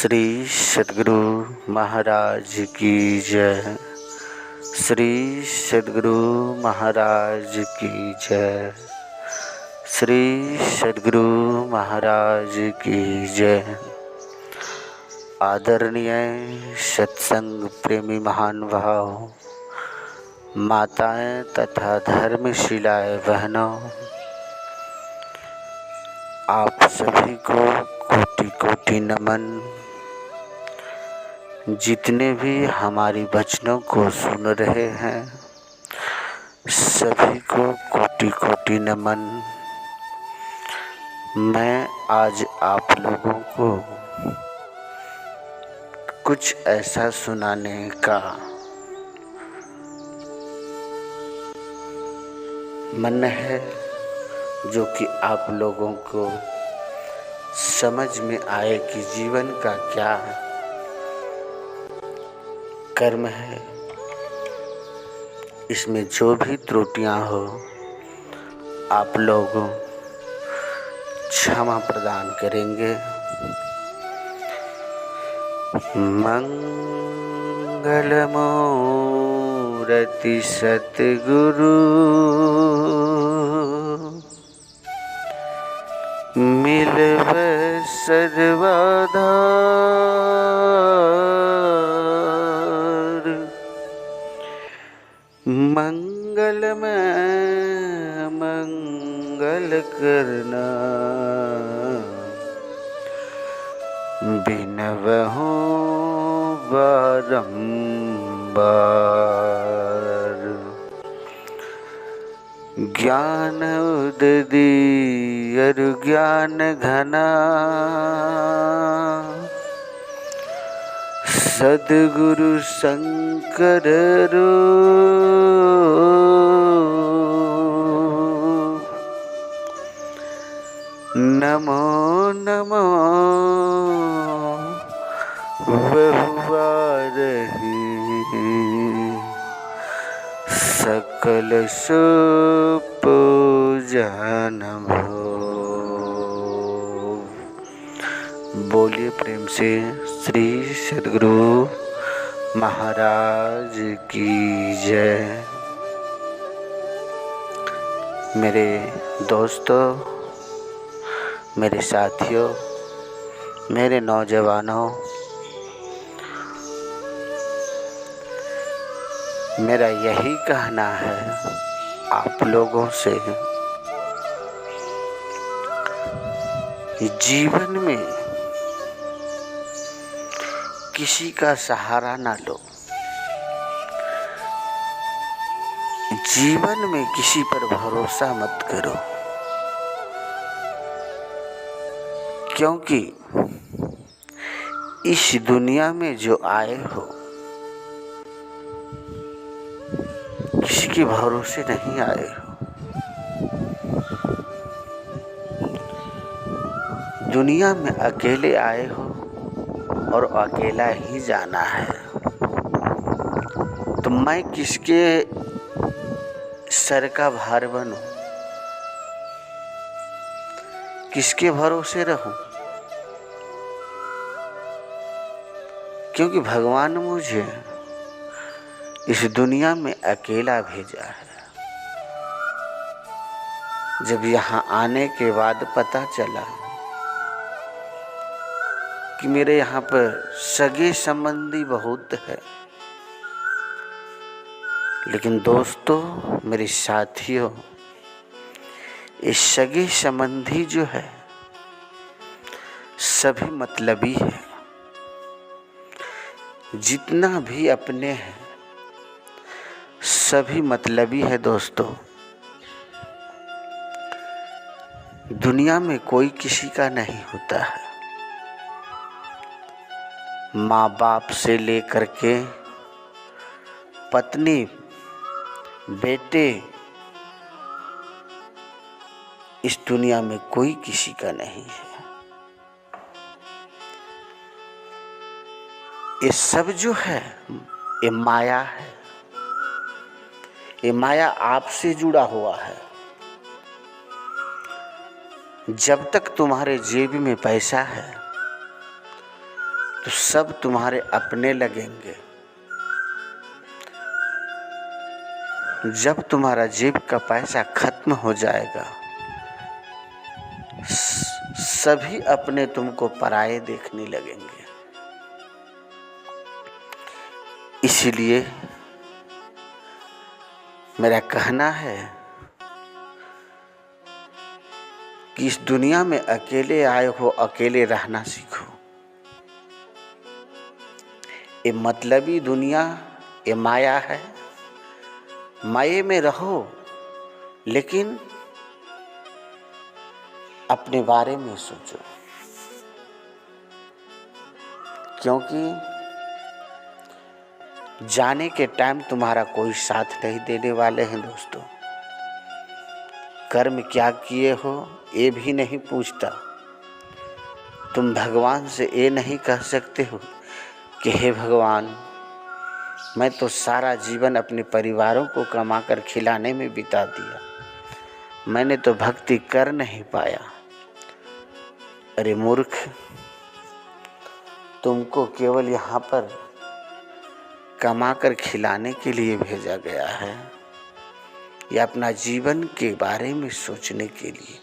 श्री सद्गुरु महाराज की जय। श्री सद्गुरु महाराज की जय। श्री सद्गुरु महाराज की जय। आदरणीय सत्संग प्रेमी महान भाव, माताएं तथा धर्मशिलाएं बहनों, आप सभी को कोटि कोटि नमन। जितने भी हमारी वचनों को सुन रहे हैं सभी को कोटि कोटि नमन। मैं आज आप लोगों को कुछ ऐसा सुनाने का मन है जो कि आप लोगों को समझ में आए कि जीवन का क्या कर्म है। इसमें जो भी त्रुटियां हो आप लोग क्षमा प्रदान करेंगे। मंगलमूर्ति सतगुरु मिलवे सर्वाधार। मंगल में मंगल करना बिनवहु बारंबार। ज्ञान उददी अरु ज्ञान घना सद्गुरु शंकर रूप। नमो नमो बहुवारहि सकल सुपूजन भो। बोलिए प्रेम से श्री सद्गुरु महाराज की जय। मेरे दोस्तों, मेरे साथियों, मेरे नौजवानों, मेरा यही कहना है आप लोगों से, जीवन में किसी का सहारा ना लो। जीवन में किसी पर भरोसा मत करो, क्योंकि इस दुनिया में जो आए हो किसी के भरोसे नहीं आए हो। दुनिया में अकेले आए हो और अकेला ही जाना है। तो मैं किसके सर का भार बनूं, किसके भरोसे रहूं? क्योंकि भगवान मुझे इस दुनिया में अकेला भेजा है। जब यहाँ आने के बाद पता चला कि मेरे यहाँ पर सगे संबंधी बहुत है, लेकिन दोस्तों, मेरे साथियों, ये सगे संबंधी जो है सभी मतलबी है। जितना भी अपने हैं सभी मतलबी है। दोस्तों, दुनिया में कोई किसी का नहीं होता है। माँ बाप से लेकर के पत्नी, बेटे, इस दुनिया में कोई किसी का नहीं है। ये सब जो है ये माया है। ये माया आपसे जुड़ा हुआ है। जब तक तुम्हारे जेब में पैसा है तो सब तुम्हारे अपने लगेंगे। जब तुम्हारा जेब का पैसा खत्म हो जाएगा, सभी अपने तुमको पराये देखने लगेंगे। इसीलिए मेरा कहना है कि इस दुनिया में अकेले आए हो, अकेले रहना सीखो। ये मतलबी दुनिया, ये माया है। माये में रहो, लेकिन अपने बारे में सोचो, क्योंकि जाने के टाइम तुम्हारा कोई साथ नहीं देने वाले हैं दोस्तों। कर्म क्या किए हो ये भी नहीं पूछता। तुम भगवान से ये नहीं कह सकते हो कि हे भगवान, मैं तो सारा जीवन अपने परिवारों को कमाकर खिलाने में बिता दिया, मैंने तो भक्ति कर नहीं पाया। अरे मूर्ख, तुमको केवल यहाँ पर कमाकर खिलाने के लिए भेजा गया है या अपना जीवन के बारे में सोचने के लिए?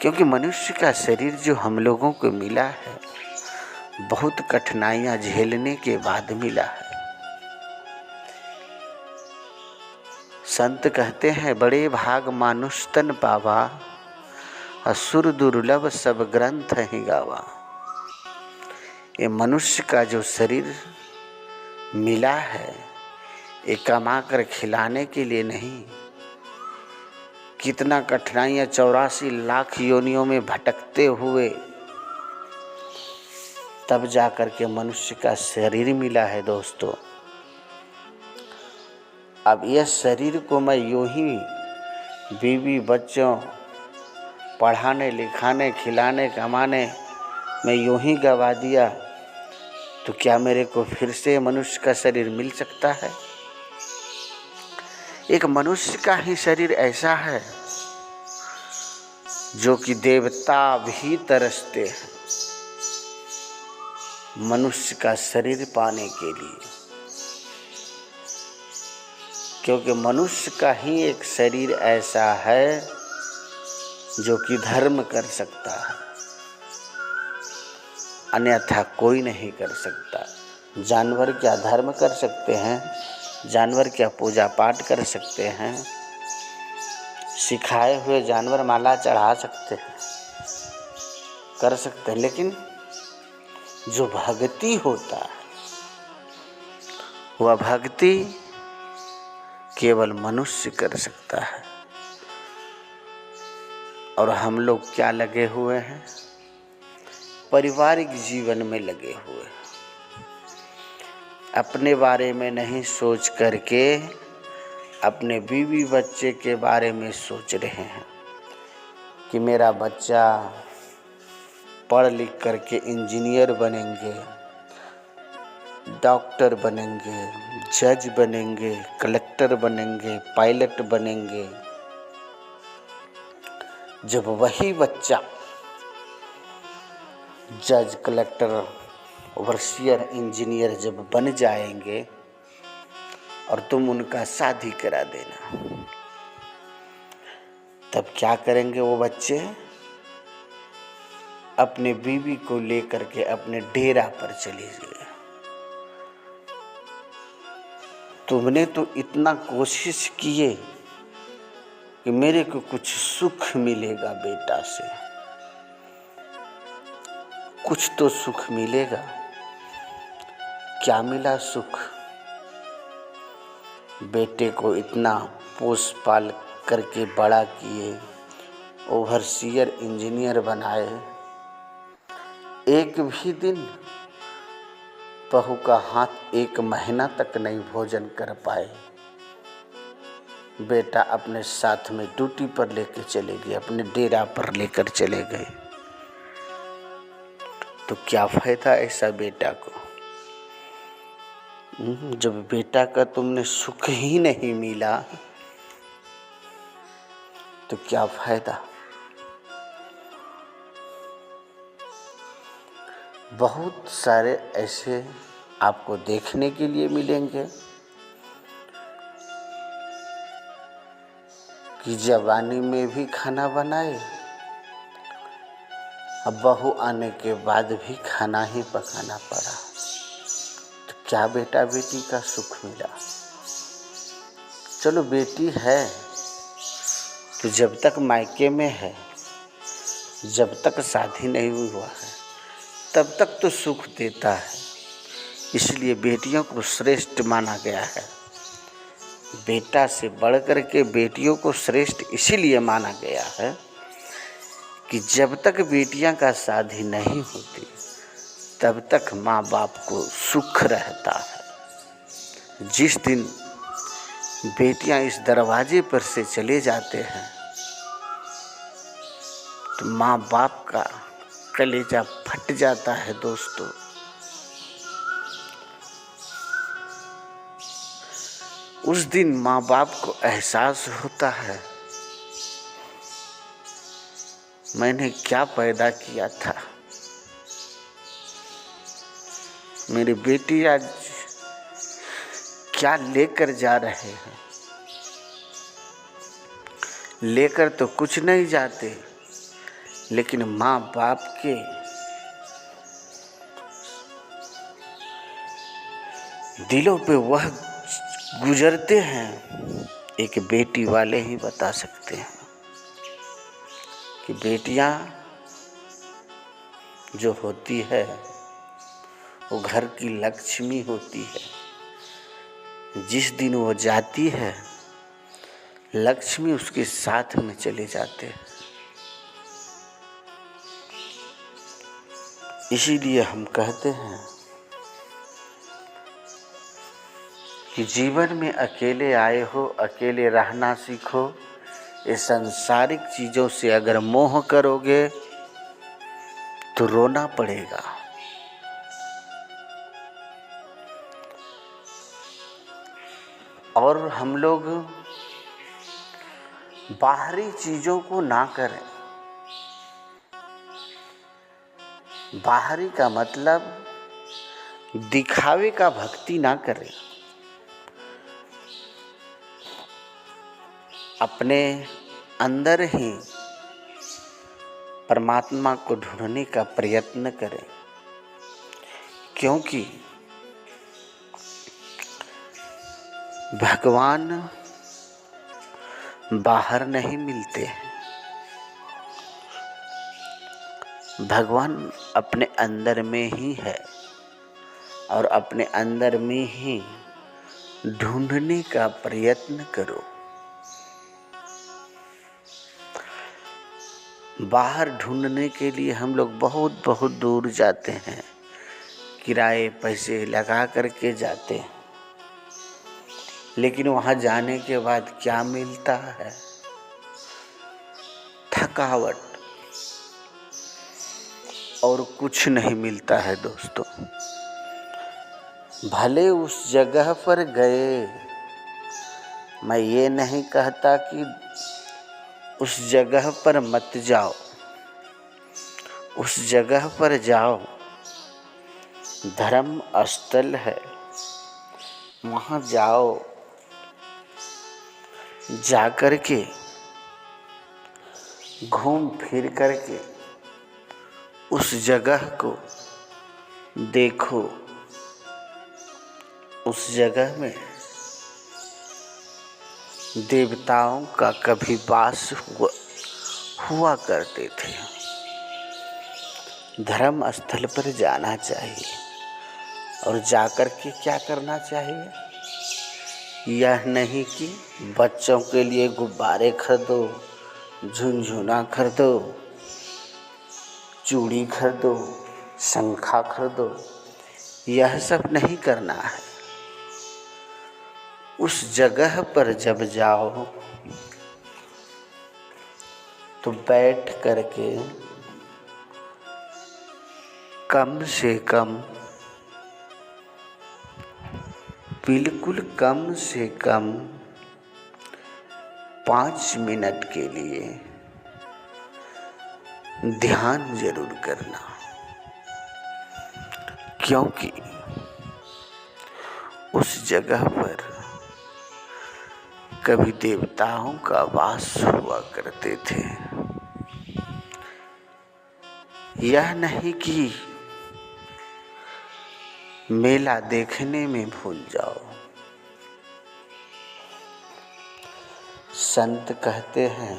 क्योंकि मनुष्य का शरीर जो हम लोगों को मिला है, बहुत कठिनाइयां झेलने के बाद मिला है। संत कहते हैं, बड़े भाग मानुष तन पावा, असुर दुर्लभ सब ग्रंथ ही गावा। ये मनुष्य का जो शरीर मिला है, ये कमा कर खिलाने के लिए नहीं। कितना कठिनाइयां 84 लाख योनियों में भटकते हुए तब जाकर के मनुष्य का शरीर मिला है दोस्तों। अब यह शरीर को मैं यूं ही बीवी बच्चों पढ़ाने लिखाने खिलाने कमाने में यूं ही गवा दिया, तो क्या मेरे को फिर से मनुष्य का शरीर मिल सकता है? एक मनुष्य का ही शरीर ऐसा है जो कि देवता भी तरसते हैं मनुष्य का शरीर पाने के लिए, क्योंकि मनुष्य का ही एक शरीर ऐसा है जो कि धर्म कर सकता है, अन्यथा कोई नहीं कर सकता। जानवर क्या धर्म कर सकते हैं? जानवर क्या पूजा पाठ कर सकते हैं? सिखाए हुए जानवर माला चढ़ा सकते हैं, कर सकते हैं, लेकिन जो भक्ति होता है वह भक्ति केवल मनुष्य कर सकता है। और हम लोग क्या लगे हुए हैं? पारिवारिक जीवन में लगे हुए हैं। अपने बारे में नहीं सोच करके अपने बीवी बच्चे के बारे में सोच रहे हैं कि मेरा बच्चा पढ़ लिख करके इंजीनियर बनेंगे, डॉक्टर बनेंगे, जज बनेंगे, कलेक्टर बनेंगे, पायलट बनेंगे। जब वही बच्चा जज, कलेक्टर, ओवरसियर, इंजीनियर जब बन जाएंगे और तुम उनका शादी करा देना, तब क्या करेंगे वो बच्चे? अपने बीवी को लेकर के अपने डेरा पर चले गए। तुमने तो इतना कोशिश किए कि मेरे को कुछ सुख मिलेगा बेटा से, कुछ तो सुख मिलेगा। क्या मिला सुख? बेटे को इतना पोस पाल करके बड़ा किए, ओवरसियर इंजीनियर बनाए, एक भी दिन बहू का हाथ 1 महीना तक नहीं भोजन कर पाए। बेटा अपने साथ में ड्यूटी पर लेकर चले गए, अपने डेरा पर लेकर चले गए। तो क्या फायदा ऐसा बेटा को? जब बेटा का तुमने सुख ही नहीं मिला तो क्या फायदा? बहुत सारे ऐसे आपको देखने के लिए मिलेंगे कि जवानी में भी खाना बनाए, अब बहू आने के बाद भी खाना ही पकाना पड़ा। तो क्या बेटा बेटी का सुख मिला? चलो बेटी है तो जब तक मायके में है, जब तक शादी नहीं हुआ है, तब तक तो सुख देता है। इसलिए बेटियों को श्रेष्ठ माना गया है। बेटा से बढ़ कर के बेटियों को श्रेष्ठ इसीलिए माना गया है कि जब तक बेटियां का शादी नहीं होती तब तक माँ बाप को सुख रहता है। जिस दिन बेटियां इस दरवाजे पर से चले जाते हैं तो माँ बाप का कलेजा फट जाता है दोस्तों। उस दिन माँ बाप को एहसास होता है मैंने क्या पैदा किया था। मेरी बेटी आज क्या लेकर जा रहे हैं। लेकर तो कुछ नहीं जाते, लेकिन माँ बाप के दिलों पे वह गुजरते हैं एक बेटी वाले ही बता सकते हैं कि बेटियां जो होती है वो घर की लक्ष्मी होती है। जिस दिन वो जाती है लक्ष्मी उसके साथ में चले जाते हैं। इसीलिए हम कहते हैं कि जीवन में अकेले आए हो, अकेले रहना सीखो। ये सांसारिक चीज़ों से अगर मोह करोगे तो रोना पड़ेगा। और हम लोग बाहरी चीज़ों को ना करें। बाहरी का मतलब दिखावे का भक्ति ना करें। अपने अंदर ही परमात्मा को ढूंढने का प्रयत्न करें, क्योंकि भगवान बाहर नहीं मिलते हैं। भगवान अपने अंदर में ही है और अपने अंदर में ही ढूंढने का प्रयत्न करो। बाहर ढूंढने के लिए हम लोग बहुत बहुत दूर जाते हैं, किराए पैसे लगा करके जाते हैं, लेकिन वहाँ जाने के बाद क्या मिलता है? थकावट और कुछ नहीं मिलता है दोस्तों। भले उस जगह पर गए, मैं ये नहीं कहता कि उस जगह पर मत जाओ, उस जगह पर जाओ, धर्म स्थल है, वहाँ जाओ, जाकर के घूम फिर करके उस जगह को देखो। उस जगह में देवताओं का कभी वास हुआ करते थे। धर्म स्थल पर जाना चाहिए और जाकर के क्या करना चाहिए? यह नहीं कि बच्चों के लिए गुब्बारे खरीदो, झुनझुना खरीदो, चूड़ी खरीदो, शंखा खरीदो, यह सब नहीं करना है। उस जगह पर जब जाओ तो बैठ करके कम से कम, बिल्कुल कम से कम 5 मिनट के लिए ध्यान जरूर करना। क्योंकि उस जगह पर कभी देवताओं का वास हुआ करते थे। यह नहीं कि मेला देखने में भूल जाओ। संत कहते हैं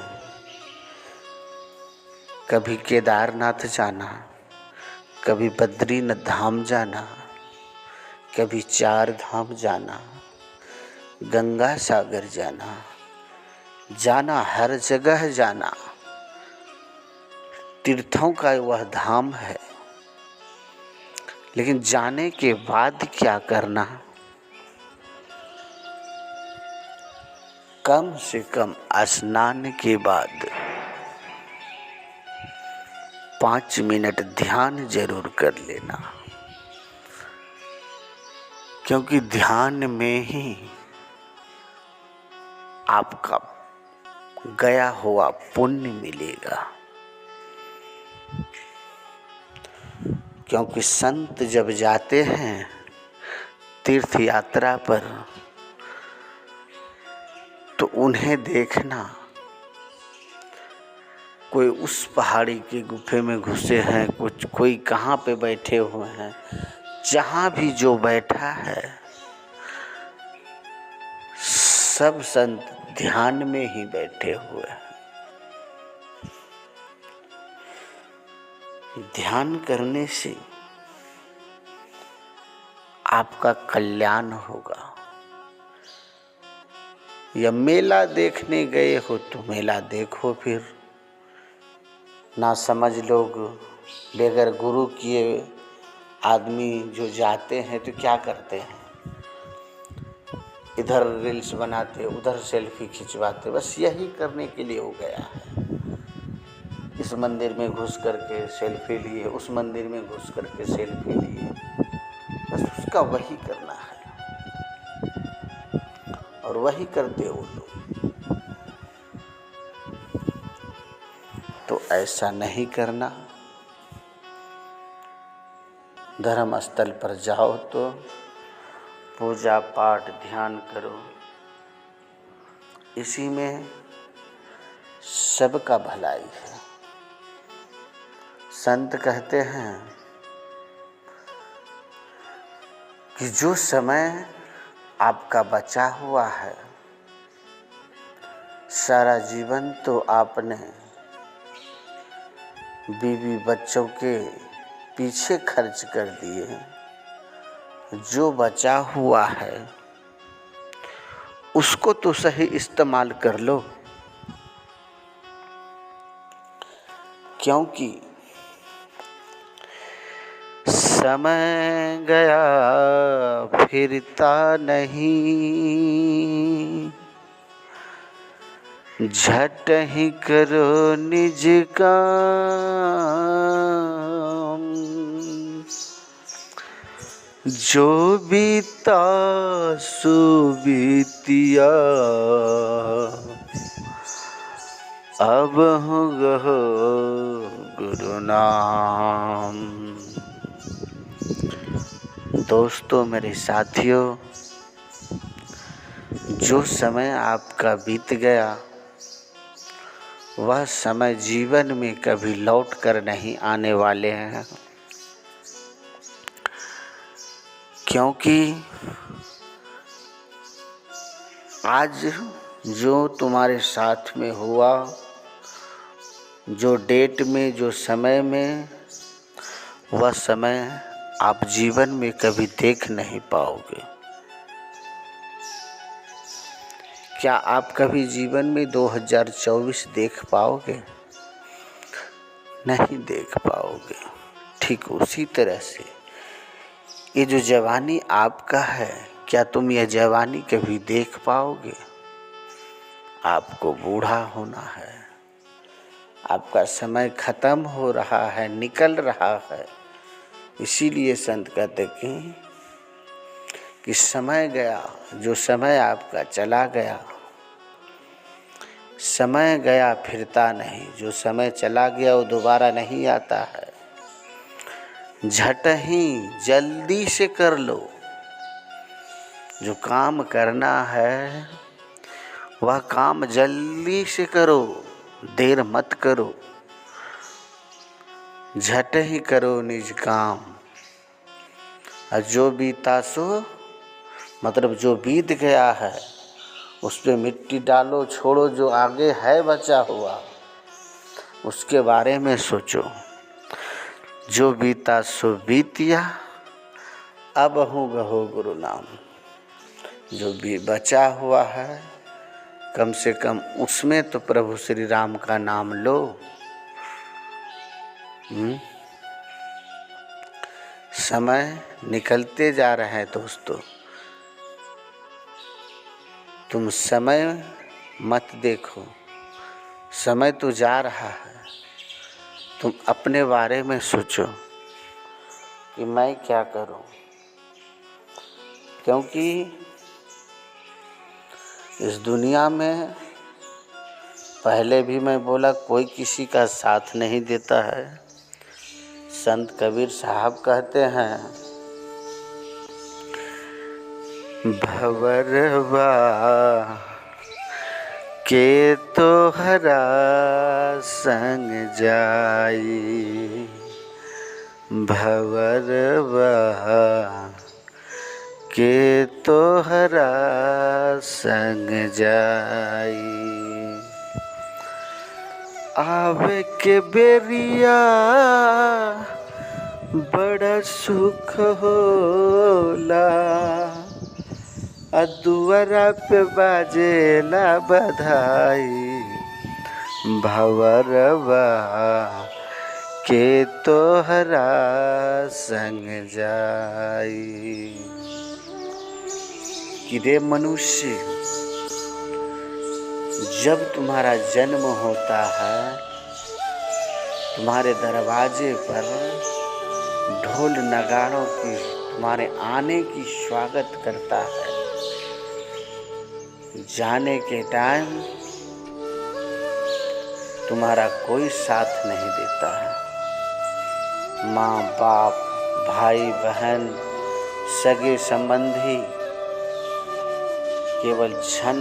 कभी केदारनाथ जाना, कभी बद्रीनाथ धाम जाना, कभी चार धाम जाना, गंगा सागर जाना, जाना हर जगह जाना। तीर्थों का वह धाम है, लेकिन जाने के बाद क्या करना? कम से कम स्नान के बाद 5 मिनट ध्यान जरूर कर लेना, क्योंकि ध्यान में ही आपका गया हुआ पुण्य मिलेगा। क्योंकि संत जब जाते हैं तीर्थ यात्रा पर तो उन्हें देखना, कोई उस पहाड़ी की गुफे में घुसे हैं, कोई कहाँ पे बैठे हुए हैं, जहाँ भी जो बैठा है सब संत ध्यान में ही बैठे हुए हैं। ध्यान करने से आपका कल्याण होगा। या मेला देखने गए हो तो मेला देखो, फिर ना समझ लोग बगैर गुरु किए आदमी जो जाते हैं तो क्या करते हैं, इधर रील्स बनाते, उधर सेल्फी खिंचवाते, बस यही करने के लिए हो गया है। इस मंदिर में घुस करके सेल्फी लिए, उस मंदिर में घुस करके सेल्फी लिए, बस उसका वही करना है और वही करते वो लोग। तो ऐसा नहीं करना। धर्म स्थल पर जाओ तो पूजा पाठ ध्यान करो, इसी में सबका भलाई है। संत कहते हैं कि जो समय आपका बचा हुआ है, सारा जीवन तो आपने बीवी बच्चों के पीछे खर्च कर दिए, जो बचा हुआ है उसको तो सही इस्तेमाल कर लो। क्योंकि समय गया फिरता नहीं, झट ही करो निज काम, जो बीता सो बीतिया, अब हो गहो गुरु नाम। दोस्तों, मेरे साथियों, जो समय आपका बीत गया वह समय जीवन में कभी लौट कर नहीं आने वाले हैं। क्योंकि आज जो तुम्हारे साथ में हुआ, जो डेट में, जो समय में, वह समय आप जीवन में कभी देख नहीं पाओगे। क्या आप कभी जीवन में 2024 देख पाओगे? नहीं देख पाओगे। ठीक उसी तरह से ये जो जवानी आपका है, क्या तुम यह जवानी कभी देख पाओगे? आपको बूढ़ा होना है, आपका समय खत्म हो रहा है, निकल रहा है। इसीलिए संत कहते कि समय गया, जो समय आपका चला गया, समय गया फिरता नहीं, जो समय चला गया वो दोबारा नहीं आता है। झट ही जल्दी से कर लो। जो काम करना है वह काम जल्दी से करो, देर मत करो। झट ही करो निज काम, और जो बीता सो मतलब जो बीत गया है उस पे मिट्टी डालो, छोड़ो। जो आगे है बचा हुआ उसके बारे में सोचो। जो बीता सो बीतिया, अब हूँ गहो गुरु नाम। जो भी बचा हुआ है कम से कम उसमें तो प्रभु श्री राम का नाम लो। समय निकलते जा रहे हैं दोस्तों, तुम समय मत देखो, समय तो जा रहा है। तुम अपने बारे में सोचो कि मैं क्या करूं, क्योंकि इस दुनिया में पहले भी मैं बोला कोई किसी का साथ नहीं देता है। संत कबीर साहब कहते हैं, भंवरवा के तोहरा संग जाई, भंवरवा के तोहरा संग जाई। आवे के बेरिया बड़ा सुख होला, दुआरा पे बाजेला बधाई, भंवरवा के तोहरा संग जाई। कि रे मनुष्य, जब तुम्हारा जन्म होता है तुम्हारे दरवाजे पर ढोल नगाड़ों की तुम्हारे आने की स्वागत करता है। जाने के टाइम तुम्हारा कोई साथ नहीं देता है। माँ बाप, भाई बहन, सगे संबंधी केवल क्षण